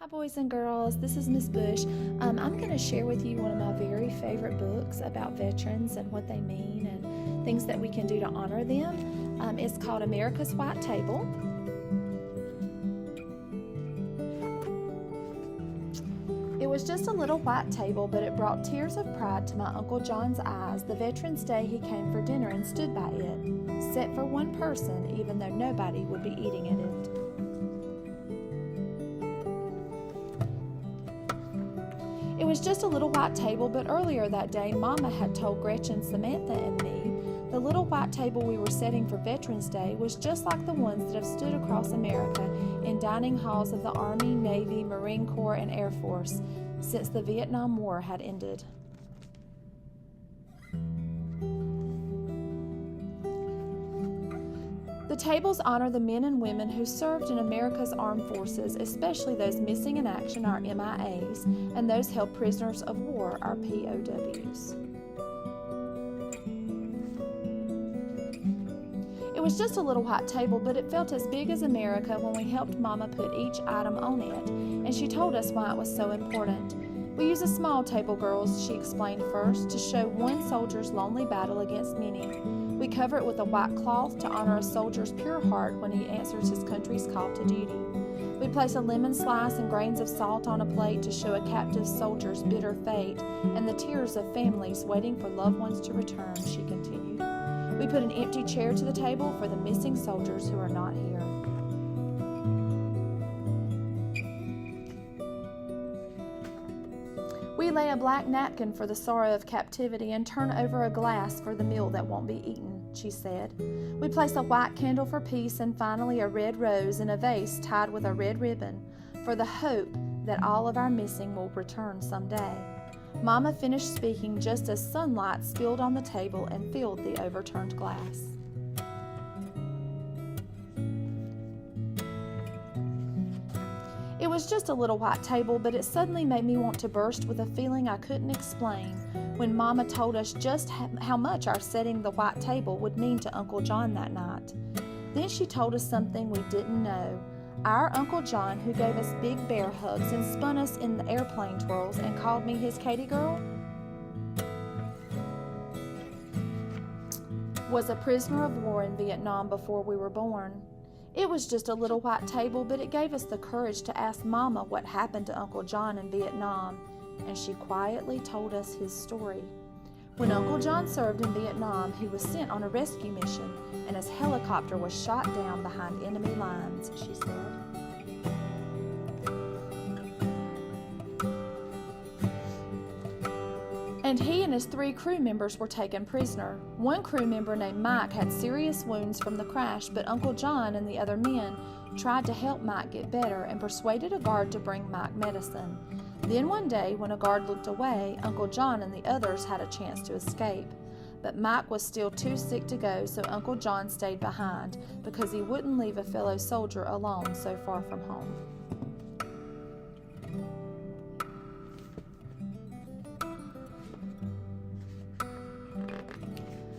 Hi boys and girls, this is Miss Bush. I'm going to share with you one of my very favorite books about veterans and what they mean and things that we can do to honor them. It's called America's White Table. It was just a little white table, but it brought tears of pride to my Uncle John's eyes the Veterans Day he came for dinner and stood by it, set for one person even though nobody would be eating at it. It was just a little white table, but earlier that day, Mama had told Gretchen, Samantha, and me the little white table we were setting for Veterans Day was just like the ones that have stood across America in dining halls of the Army, Navy, Marine Corps, and Air Force since the Vietnam War had ended. The tables honor the men and women who served in America's armed forces, especially those missing in action, our MIAs, and those held prisoners of war, our POWs. It was just a little white table, but it felt as big as America when we helped Mama put each item on it, and she told us why it was so important. We use a small table, girls, she explained first, to show one soldier's lonely battle against many. We cover it with a white cloth to honor a soldier's pure heart when he answers his country's call to duty. We place a lemon slice and grains of salt on a plate to show a captive soldier's bitter fate and the tears of families waiting for loved ones to return, she continued. We put an empty chair to the table for the missing soldiers who are not here. We lay a black napkin for the sorrow of captivity and turn over a glass for the meal that won't be eaten, she said. We place a white candle for peace and finally a red rose in a vase tied with a red ribbon for the hope that all of our missing will return someday. Mama finished speaking just as sunlight spilled on the table and filled the overturned glass. It was just a little white table, but it suddenly made me want to burst with a feeling I couldn't explain when Mama told us just how much our setting the white table would mean to Uncle John that night. Then she told us something we didn't know. Our Uncle John, who gave us big bear hugs and spun us in the airplane twirls and called me his Katie girl, was a prisoner of war in Vietnam before we were born. It was just a little white table, but it gave us the courage to ask Mama what happened to Uncle John in Vietnam, and she quietly told us his story. When Uncle John served in Vietnam, he was sent on a rescue mission, and his helicopter was shot down behind enemy lines, she said. And he and his 3 crew members were taken prisoner. One crew member named Mike had serious wounds from the crash, but Uncle John and the other men tried to help Mike get better and persuaded a guard to bring Mike medicine. Then one day, when a guard looked away, Uncle John and the others had a chance to escape. But Mike was still too sick to go, so Uncle John stayed behind because he wouldn't leave a fellow soldier alone so far from home.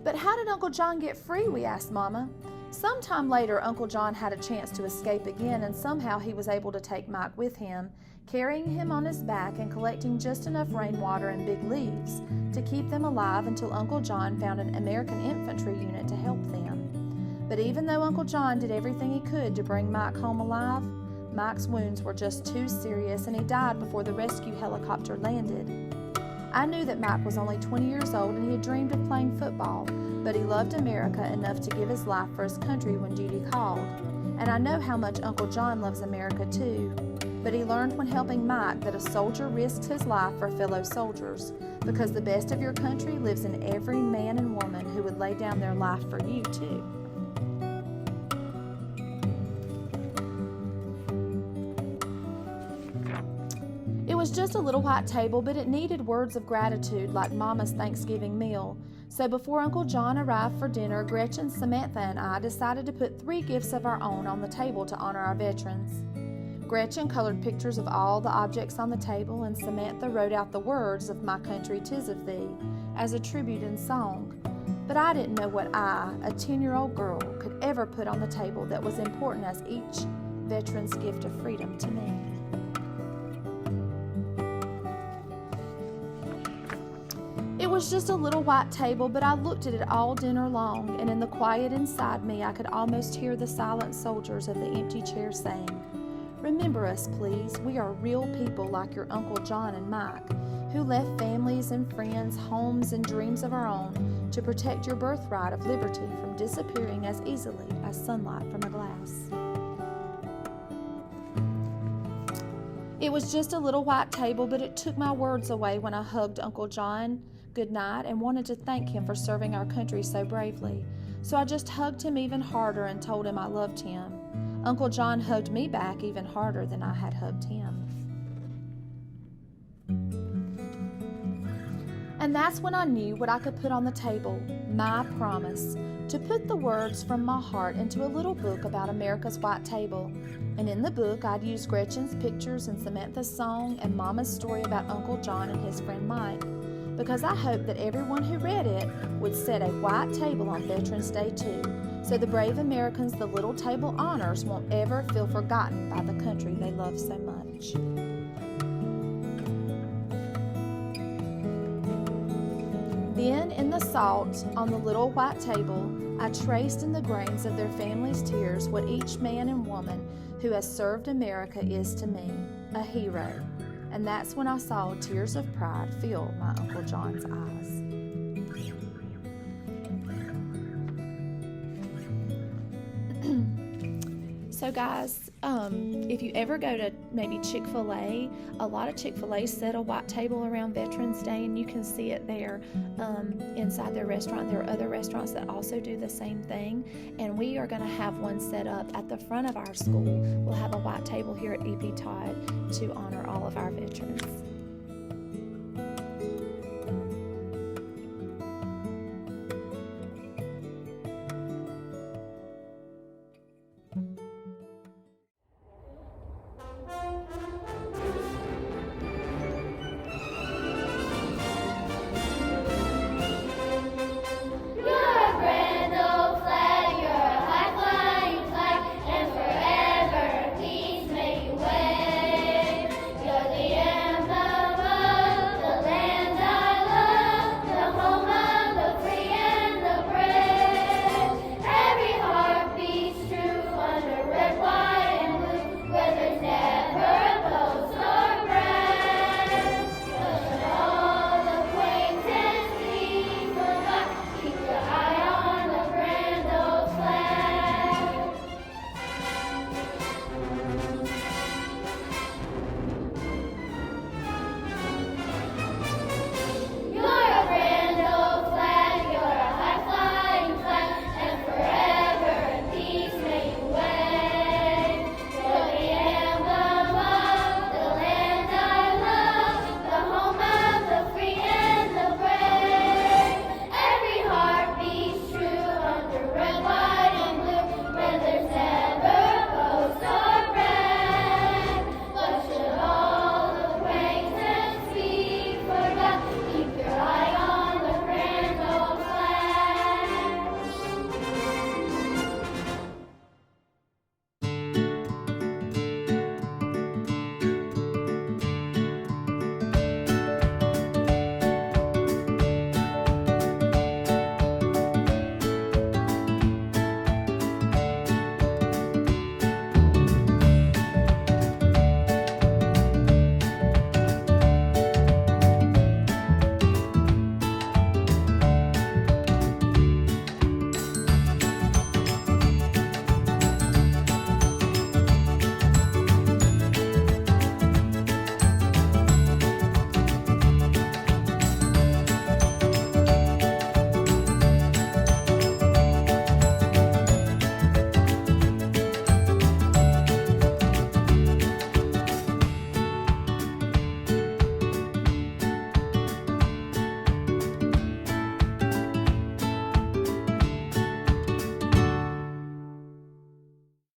But how did Uncle John get free, we asked Mama. Sometime later, Uncle John had a chance to escape again, and somehow he was able to take Mike with him, carrying him on his back and collecting just enough rainwater and big leaves to keep them alive until Uncle John found an American infantry unit to help them. But even though Uncle John did everything he could to bring Mike home alive, Mike's wounds were just too serious and he died before the rescue helicopter landed. I knew that Mike was only 20 years old and he had dreamed of playing football, but he loved America enough to give his life for his country when duty called. And I know how much Uncle John loves America too, but he learned when helping Mike that a soldier risks his life for fellow soldiers, because the best of your country lives in every man and woman who would lay down their life for you too. It was just a little white table, but it needed words of gratitude like Mama's Thanksgiving meal. So before Uncle John arrived for dinner, Gretchen, Samantha, and I decided to put 3 gifts of our own on the table to honor our veterans. Gretchen colored pictures of all the objects on the table, and Samantha wrote out the words of My Country 'Tis of Thee as a tribute in song. But I didn't know what I, a 10-year-old girl, could ever put on the table that was important as each veteran's gift of freedom to me. was just a little white table, but I looked at it all dinner long, and in the quiet inside me, I could almost hear the silent soldiers of the empty chair saying, "Remember us, please. We are real people like your Uncle John and Mike, who left families and friends, homes and dreams of our own to protect your birthright of liberty from disappearing as easily as sunlight from a glass." It was just a little white table, but it took my words away when I hugged Uncle John goodnight and wanted to thank him for serving our country so bravely. So I just hugged him even harder and told him I loved him. Uncle John hugged me back even harder than I had hugged him. And that's when I knew what I could put on the table, my promise, to put the words from my heart into a little book about America's white table. And in the book, I'd use Gretchen's pictures and Samantha's song and Mama's story about Uncle John and his friend Mike, because I hoped that everyone who read it would set a white table on Veterans Day too, so the brave Americans the little table honors won't ever feel forgotten by the country they love so much. Then, in the salt on the little white table, I traced in the grains of their families' tears what each man and woman who has served America is to me, a hero. And that's when I saw tears of pride fill my Uncle John's eyes. So guys, if you ever go to maybe Chick-fil-A, a lot of Chick-fil-A set a white table around Veterans Day, and you can see it there inside their restaurant. There are other restaurants that also do the same thing, and we are going to have one set up at the front of our school. We'll have a white table here at EP Todd to honor all of our veterans.